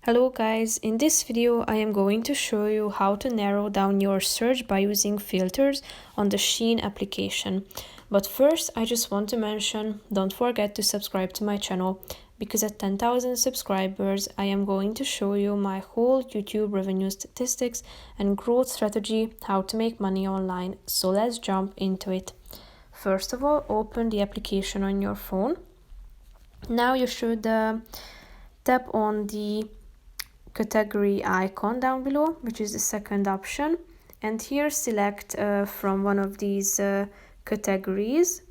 Hello guys, in this video I am going to show you how to narrow down your search by using filters on the SHEIN application. But first I just want to mention, don't forget to subscribe to my channel, because at 10,000 subscribers I am going to show you my whole YouTube revenue statistics and growth strategy, how to make money online. So let's jump into it. First of all, open the application on your phone. Now you should tap on the category icon down below, which is the second option, and here select from one of these categories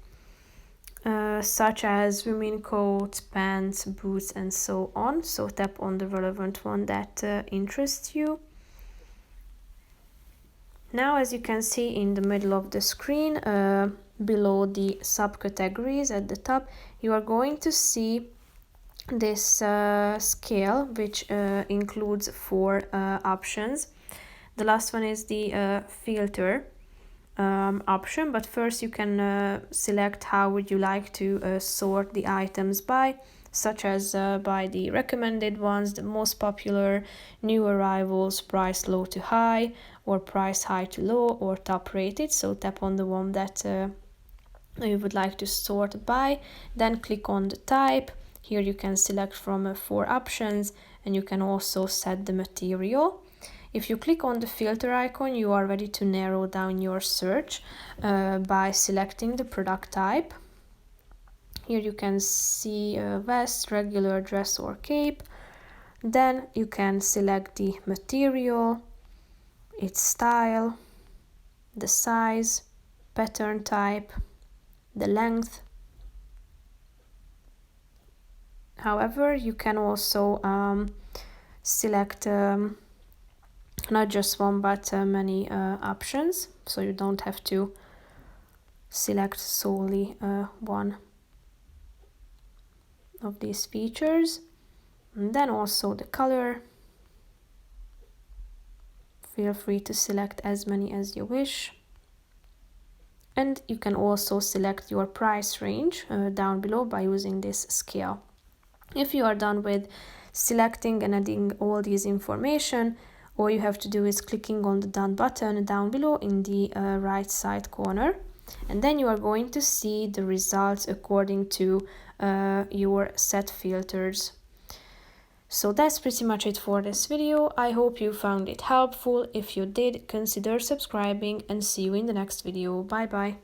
such as women coats, pants, boots, and so on. So tap on the relevant one that interests you. Now, as you can see in the middle of the screen, below the subcategories at the top, you are going to see this scale, which includes four options. The last one is the filter option, but first you can select how would you like to sort the items by, such as by the recommended ones, the most popular, new arrivals, price low to high, or price high to low, or top rated. So tap on the one that you would like to sort by, then click on the type. Here you can select from four options, and you can also set the material. If you click on the filter icon, you are ready to narrow down your search by selecting the product type. Here you can see vest, regular dress or cape. Then you can select the material, its style, the size, pattern type, the length. However, you can also select not just one but many options, so you don't have to select solely one of these features. And then also the color. Feel free to select as many as you wish. And you can also select your price range down below by using this scale. If you are done with selecting and adding all these information, all you have to do is clicking on the done button down below in the right side corner, and then you are going to see the results according to your set filters. So that's pretty much it for this video. I hope you found it helpful. If you did, consider subscribing, and see you in the next video. Bye bye.